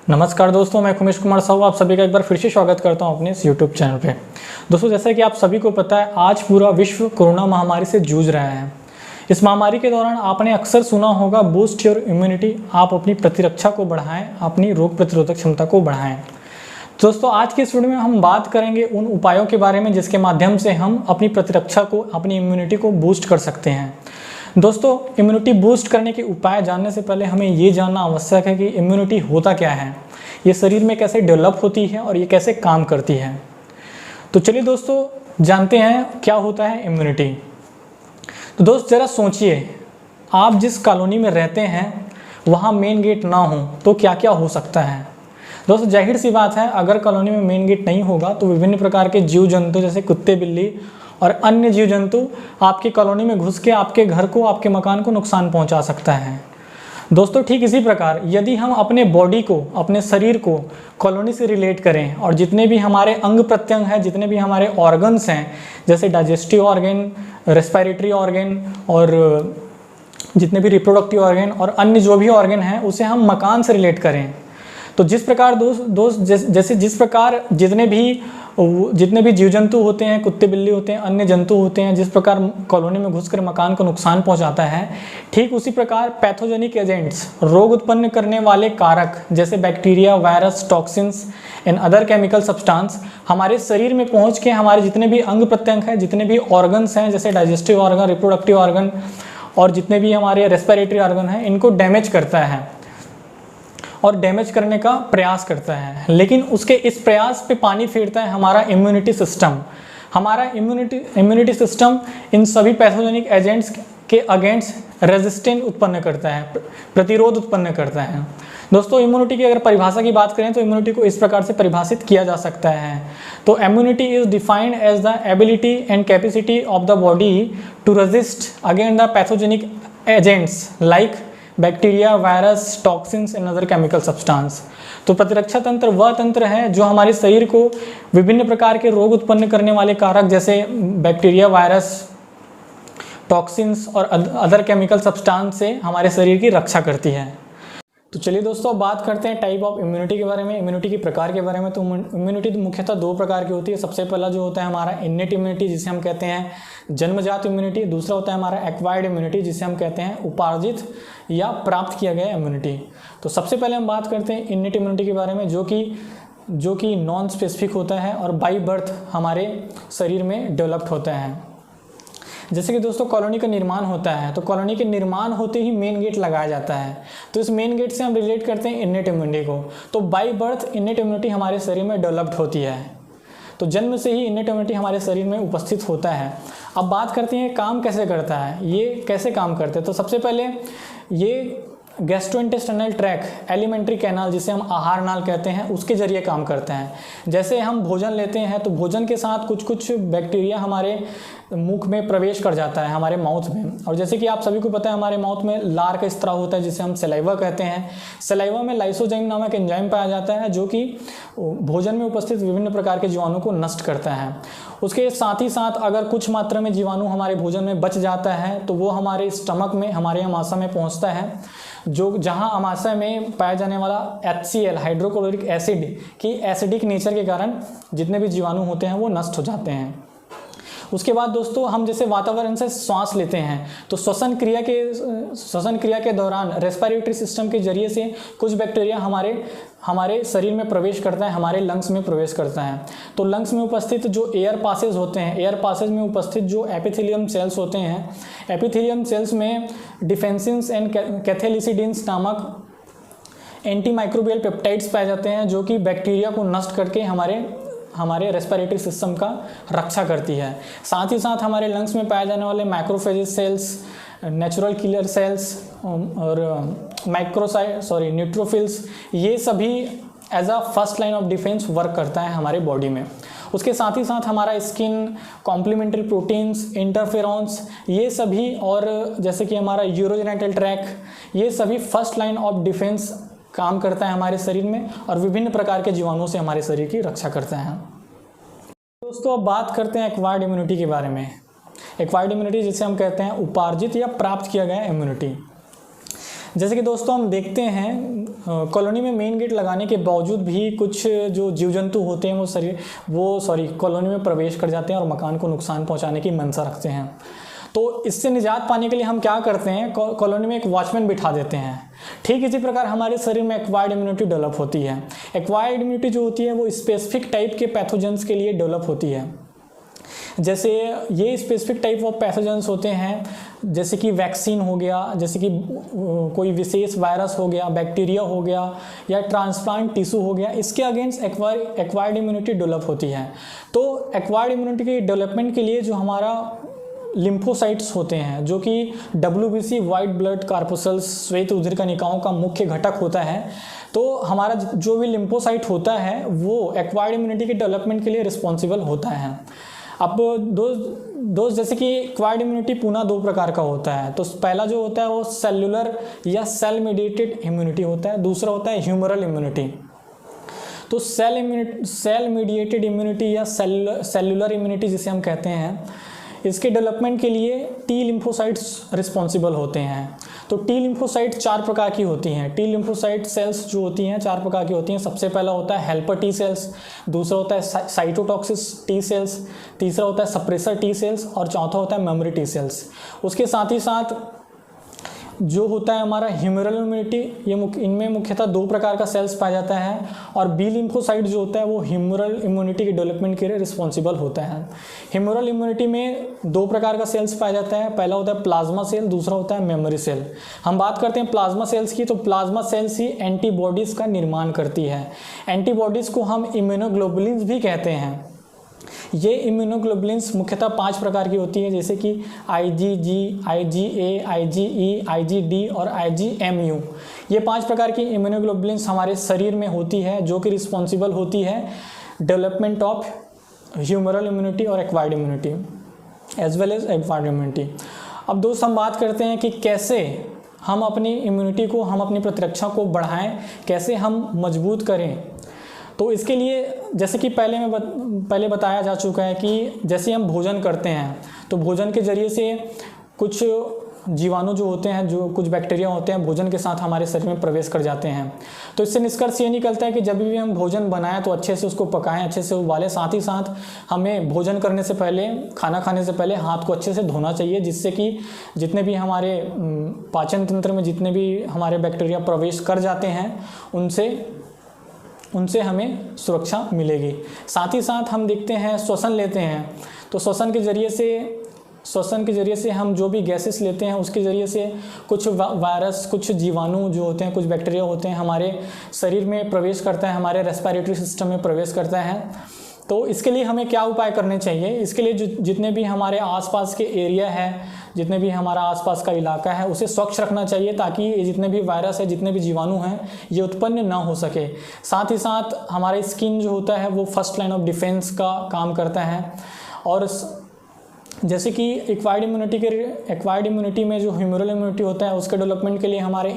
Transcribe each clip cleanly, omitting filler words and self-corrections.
नमस्कार दोस्तों, मैं कुमेश कुमार साहू आप सभी का एक बार फिर से स्वागत करता हूं अपने इस यूट्यूब चैनल पे। दोस्तों, जैसा कि आप सभी को पता है, आज पूरा विश्व कोरोना महामारी से जूझ रहा है। इस महामारी के दौरान आपने अक्सर सुना होगा, बूस्ट योर इम्यूनिटी, आप अपनी प्रतिरक्षा को बढ़ाएं, अपनी रोग प्रतिरोधक क्षमता को बढ़ाएं। दोस्तों, आज के इस वीडियो में हम बात करेंगे उन उपायों के बारे में जिसके माध्यम से हम अपनी प्रतिरक्षा को, अपनी इम्यूनिटी को बूस्ट कर सकते हैं। दोस्तों, इम्यूनिटी बूस्ट करने के उपाय जानने से पहले हमें ये जानना आवश्यक है कि इम्यूनिटी होता क्या है, ये शरीर में कैसे डेवलप होती है और ये कैसे काम करती है। तो चलिए दोस्तों, जानते हैं क्या होता है इम्यूनिटी। तो दोस्त, ज़रा सोचिए, आप जिस कॉलोनी में रहते हैं वहाँ मेन गेट ना हो तो क्या क्या हो सकता है। दोस्तों, जाहिर सी बात है, अगर कॉलोनी में मेन गेट नहीं होगा तो विभिन्न प्रकार के जीव जंतु जैसे कुत्ते, बिल्ली और अन्य जीव जंतु आपकी कॉलोनी में घुस के आपके घर को, आपके मकान को नुकसान पहुंचा सकता है। दोस्तों, ठीक इसी प्रकार यदि हम अपने बॉडी को, अपने शरीर को कॉलोनी से रिलेट करें और जितने भी हमारे अंग प्रत्यंग हैं, जितने भी हमारे ऑर्गन्स हैं, जैसे डाइजेस्टिव ऑर्गन, रेस्पिरेटरी ऑर्गन और जितने भी रिप्रोडक्टिव ऑर्गन और अन्य जो भी ऑर्गन हैं, उसे हम मकान से रिलेट करें तो जिस प्रकार जैसे जिस प्रकार जितने भी जीव जंतु होते हैं, कुत्ते बिल्ली होते हैं, अन्य जंतु होते हैं, जिस प्रकार कॉलोनी में घुसकर मकान को नुकसान पहुंचाता है, ठीक उसी प्रकार पैथोजेनिक एजेंट्स, रोग उत्पन्न करने वाले कारक जैसे bacteria, virus, toxins and other chemical substance हमारे शरीर में पहुंच के हमारे जितने भी अंग प्रत्यंग हैं, जितने भी ऑर्गन्स हैं, जैसे डाइजेस्टिव ऑर्गन, रिप्रोडक्टिव ऑर्गन और जितने भी हमारे रेस्पिरेटरी ऑर्गन हैं, इनको डैमेज करता है और डैमेज करने का प्रयास करता है। लेकिन उसके इस प्रयास पे पानी फेरता है हमारा इम्यूनिटी सिस्टम। हमारा इम्यूनिटी सिस्टम इन सभी पैथोजेनिक एजेंट्स के अगेंस्ट रेजिस्टेंस उत्पन्न करता है, प्रतिरोध उत्पन्न करता है। दोस्तों, इम्यूनिटी की अगर परिभाषा की बात करें तो इम्यूनिटी को इस प्रकार से परिभाषित किया जा सकता है। तो immunity is defined as the ability and capacity of the body to resist against the pathogenic agents like bacteria, virus, toxins and other chemical substance. तो प्रतिरक्षा तंत्र वह तंत्र है जो हमारे शरीर को विभिन्न प्रकार के रोग उत्पन्न करने वाले कारक जैसे बैक्टीरिया, वायरस, टॉक्सिन्स और अदर केमिकल सब्सटेंस से हमारे शरीर की रक्षा करती है। तो चलिए दोस्तों, अब बात करते हैं टाइप ऑफ इम्यूनिटी के बारे में, इम्यूनिटी के प्रकार के बारे में। तो इम्यूनिटी मुख्यतः दो प्रकार की होती है। सबसे पहला जो होता है हमारा इन्नेट इम्यूनिटी, जिसे हम कहते हैं जन्मजात इम्यूनिटी। दूसरा होता है हमारा एक्वायर्ड इम्यूनिटी, जिसे हम कहते हैं उपार्जित या प्राप्त किया गया इम्यूनिटी। तो सबसे पहले हम बात करते हैं इन्नेट इम्यूनिटी के बारे में, जो कि नॉन स्पेसिफिक होता है और बाई बर्थ हमारे शरीर में डेवलप्ड होता है। जैसे कि दोस्तों, कॉलोनी का निर्माण होता है तो कॉलोनी के निर्माण होते ही मेन गेट लगाया जाता है, तो इस मेन गेट से हम रिलेट करते हैं इन्नेट इम्यूनिटी को। तो बाई बर्थ इन्नेट इम्यूनिटी हमारे शरीर में डेवलप्ड होती है, तो जन्म से ही इन्नेट इम्यूनिटी हमारे शरीर में उपस्थित होता है। अब बात करते हैं काम कैसे करता है, ये कैसे काम करते हैं। तो सबसे पहले ये गैस्ट्रोइंटेस्टाइनल ट्रैक्ट, एलिमेंट्री कैनाल जिसे हम आहार नाल कहते हैं, उसके जरिए काम करते हैं। जैसे हम भोजन लेते हैं तो भोजन के साथ कुछ कुछ बैक्टीरिया हमारे मुख में प्रवेश कर जाता है, हमारे माउथ में। और जैसे कि आप सभी को पता है, हमारे माउथ में लार का स्त्राव होता है जिसे हम सलाइवा कहते हैं। सलाइवा में लाइसोजाइम नामक एंजाइम पाया जाता है जो कि भोजन में उपस्थित विभिन्न प्रकार के जीवाणु को नष्ट करता है। उसके साथ ही साथ अगर कुछ मात्रा में जीवाणु हमारे भोजन में बच जाता है तो वो हमारे स्टमक में, हमारे अमाशय में पहुंचता है, जो जहां अमाशय में पाया जाने वाला HCl, हाइड्रोक्लोरिक एसिड की एसिडिक नेचर के कारण जितने भी जीवाणु होते हैं वो नष्ट हो जाते हैं। उसके बाद दोस्तों, हम जैसे वातावरण से श्वास लेते हैं तो श्वसन क्रिया के दौरान रेस्पिरेटरी सिस्टम के जरिए से कुछ बैक्टीरिया हमारे शरीर में प्रवेश करता है, हमारे लंग्स में प्रवेश करता है। तो लंग्स में उपस्थित जो एयर पासेज होते हैं, एयर पासेज में उपस्थित जो एपिथेलियम सेल्स होते हैं, एपिथेलियम सेल्स में डिफेंसिन्स एंड कैथेलिसिडिन्स नामक एंटी माइक्रोबियल पेप्टाइड्स पाए जाते हैं जो कि बैक्टीरिया को नष्ट करके हमारे रेस्पिरेटरी सिस्टम का रक्षा करती है। साथ ही साथ हमारे लंग्स में पाए जाने वाले macrophages cells, natural killer cells और न्यूट्रोफिल्स, ये सभी as a first line of defence work करता है हमारे बॉडी में। उसके साथ ही साथ हमारा स्किन, कॉम्प्लीमेंट्री प्रोटीन्स, इंटरफेरॉन्स, ये सभी, और जैसे कि हमारा यूरोजेनिटल ट्रैक्ट, ये सभी फर्स्ट लाइन ऑफ डिफेंस काम करता है हमारे शरीर में और विभिन्न प्रकार के जीवाणुओं से हमारे शरीर की रक्षा करता है। दोस्तों, अब बात करते हैं एक्वायर्ड इम्यूनिटी के बारे में। एक्वायर्ड इम्यूनिटी जिसे हम कहते हैं उपार्जित या प्राप्त किया गया इम्यूनिटी। जैसे कि दोस्तों हम देखते हैं कॉलोनी में मेन गेट लगाने के बावजूद भी कुछ जो जीव जंतु होते हैं वो कॉलोनी में प्रवेश कर जाते हैं और मकान को नुकसान पहुंचाने की मंशा रखते हैं। तो इससे निजात पाने के लिए हम क्या करते हैं, कॉलोनी में एक वॉचमैन बिठा देते हैं। ठीक इसी प्रकार हमारे शरीर में एक्वायर्ड इम्यूनिटी डेवलप होती है। एक्वायर्ड इम्यूनिटी जो होती है वो स्पेसिफिक टाइप के पैथोजेंस के लिए डेवलप होती है। जैसे ये स्पेसिफिक टाइप ऑफ पैथोजेंस होते हैं, जैसे कि वैक्सीन हो गया, जैसे कि कोई विशेष वायरस हो गया, बैक्टीरिया हो गया या ट्रांसप्लांट टिश्यू हो गया, इसके अगेंस्ट एक्वायर्ड इम्यूनिटी डेवलप होती है। तो एक्वायर्ड इम्यूनिटी के डेवलपमेंट के लिए जो हमारा लिम्फोसाइट्स होते हैं, जो कि WBC वाइट ब्लड कार्पोसल्स श्वेत उधिर कनिकाओं का मुख्य घटक होता है, तो हमारा जो भी लिम्फोसाइट होता है वो एक्वायर्ड इम्यूनिटी के डेवलपमेंट के लिए रिस्पॉन्सिबल होता है। अब दोस्त जैसे कि एक्वायर्ड इम्यूनिटी पुनः दो प्रकार का होता है। तो पहला जो होता है वो सेलुलर या सेल मीडिएटेड इम्यूनिटी होता है, दूसरा होता है ह्यूमरल इम्यूनिटी। तो सेल मीडिएटेड इम्यूनिटी या सेलुलर इम्यूनिटी जिसे हम कहते हैं, इसके डेवलपमेंट के लिए टी लिम्फोसाइट्स रिस्पॉन्सिबल होते हैं। तो टी लिम्फोसाइट 4 प्रकार की होती हैं। टी लिम्फोसाइट सेल्स जो होती हैं 4 प्रकार की होती हैं। सबसे पहला होता है हेल्पर टी सेल्स, दूसरा होता है साइटोटॉक्सिस टी सेल्स, तीसरा होता है सप्रेसर टी सेल्स और चौथा होता है मेमोरी टी सेल्स। उसके साथ ही साथ जो होता है हमारा ह्यूमरल इम्यूनिटी, इनमें मुख्यतः 2 प्रकार का सेल्स पाया जाता है। और बी लिम्फोसाइट जो होता है वो ह्यूमरल इम्यूनिटी के डेवलपमेंट के लिए रिस्पॉन्सिबल होता है। ह्यूमरल इम्यूनिटी में 2 प्रकार का सेल्स पाया जाता है। पहला होता है प्लाज्मा सेल, दूसरा होता है मेमोरी सेल। हम बात करते हैं प्लाज्मा सेल्स की, तो प्लाज्मा सेल्स ही एंटीबॉडीज़ का निर्माण करती है। एंटीबॉडीज़ को हम इम्यूनोग्लोबुलिन्स भी कहते हैं। ये इम्यूनोग्लोबुलिन्स मुख्यतः 5 प्रकार की होती है, जैसे कि IgG, IgA, IgE, IgD और IgMu। ये 5 प्रकार की इम्यूनोग्लोबुलिन्स हमारे शरीर में होती है, जो कि रिस्पॉन्सिबल होती है डेवलपमेंट ऑफ ह्यूमरल इम्यूनिटी और acquired immunity as well as acquired immunity. अब दोस्त हम बात करते हैं कि कैसे हम अपनी इम्यूनिटी को, हम अपनी प्रतिरक्षा को बढ़ाएं, कैसे हम मजबूत करें। तो इसके लिए जैसे कि पहले बताया जा चुका है कि जैसे हम भोजन करते हैं तो भोजन के ज़रिए से कुछ जीवाणु जो होते हैं, जो कुछ बैक्टीरिया होते हैं, भोजन के साथ हमारे शरीर में प्रवेश कर जाते हैं। तो इससे निष्कर्ष ये निकलता है कि जब भी हम भोजन बनाएं तो अच्छे से उसको पकाएं, अच्छे से उबालें। साथ ही साथ हमें भोजन करने से पहले, खाना खाने से पहले हाथ को अच्छे से धोना चाहिए, जिससे कि जितने भी हमारे पाचन तंत्र में जितने भी हमारे बैक्टीरिया प्रवेश कर जाते हैं उनसे हमें सुरक्षा मिलेगी। साथ ही साथ हम देखते हैं श्वसन लेते हैं, तो श्वसन के ज़रिए से हम जो भी गैसेस लेते हैं उसके ज़रिए से कुछ वायरस, कुछ जीवाणु जो होते हैं, कुछ बैक्टीरिया होते हैं हमारे शरीर में प्रवेश करता है, हमारे रेस्पिरेटरी सिस्टम में प्रवेश करता है। तो इसके लिए हमें क्या उपाय करने चाहिए? इसके लिए जितने भी हमारे आसपास के एरिया है, जितने भी हमारा आसपास का इलाका है, उसे स्वच्छ रखना चाहिए, ताकि ये जितने भी वायरस है, जितने भी जीवाणु हैं, ये उत्पन्न ना हो सके। साथ ही साथ हमारी स्किन जो होता है वो फर्स्ट लाइन ऑफ डिफेंस का काम करता है। और जैसे कि एक्वायर्ड इम्यूनिटी में जो ह्यूमरल इम्यूनिटी होता है उसके डेवलपमेंट के लिए हमारे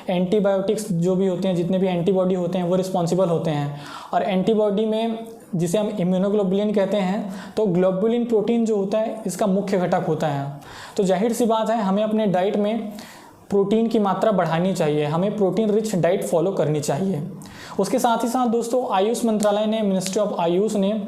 एंटीबायोटिक्स जो भी होते हैं, जितने भी एंटीबॉडी होते हैं वो रिस्पॉन्सिबल होते हैं। और एंटीबॉडी में जिसे हम इम्यूनोग्लोबुलिन कहते हैं, तो ग्लोबुलिन प्रोटीन जो होता है इसका मुख्य घटक होता है। तो जाहिर सी बात है हमें अपने डाइट में प्रोटीन की मात्रा बढ़ानी चाहिए, हमें प्रोटीन रिच डाइट फॉलो करनी चाहिए। उसके साथ ही साथ दोस्तों आयुष मंत्रालय ने, मिनिस्ट्री ऑफ आयुष ने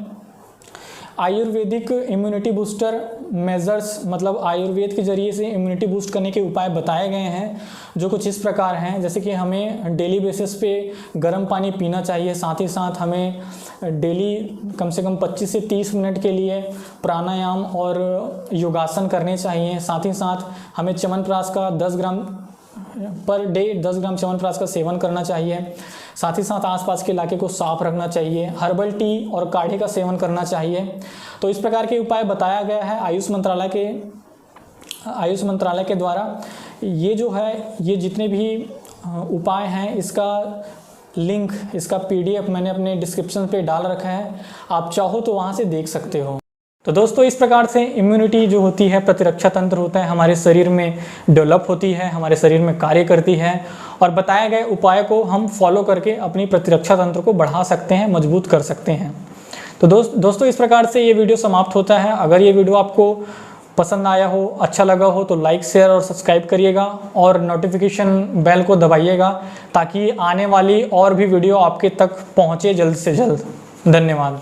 आयुर्वेदिक इम्यूनिटी बूस्टर मेजर्स, मतलब आयुर्वेद के ज़रिए से इम्यूनिटी बूस्ट करने के उपाय बताए गए हैं, जो कुछ इस प्रकार हैं। जैसे कि हमें डेली बेसिस पे गर्म पानी पीना चाहिए। साथ ही साथ हमें डेली कम से कम 25 से 30 मिनट के लिए प्राणायाम और योगासन करने चाहिए। साथ ही साथ हमें च्यवनप्राश का 10 ग्राम पर डे 10 ग्राम च्यवनप्राश का सेवन करना चाहिए। साथ ही साथ आसपास के इलाके को साफ रखना चाहिए। हर्बल टी और काढ़े का सेवन करना चाहिए। तो इस प्रकार के उपाय बताया गया है आयुष मंत्रालय के द्वारा। ये जो है, ये जितने भी उपाय हैं, इसका लिंक, इसका PDF मैंने अपने डिस्क्रिप्शन पे डाल रखा है, आप चाहो तो वहाँ से देख सकते हो। तो दोस्तों इस प्रकार से इम्यूनिटी जो होती है, प्रतिरक्षा तंत्र होता है, हमारे शरीर में डेवलप होती है, हमारे शरीर में कार्य करती है, और बताए गए उपाय को हम फॉलो करके अपनी प्रतिरक्षा तंत्र को बढ़ा सकते हैं, मजबूत कर सकते हैं। तो दोस्तों इस प्रकार से ये वीडियो समाप्त होता है। अगर ये वीडियो आपको पसंद आया हो, अच्छा लगा हो तो लाइक, शेयर और सब्सक्राइब करिएगा और नोटिफिकेशन बेल को दबाइएगा ताकि आने वाली और भी वीडियो आपके तक पहुँचे जल्द से जल्द। धन्यवाद।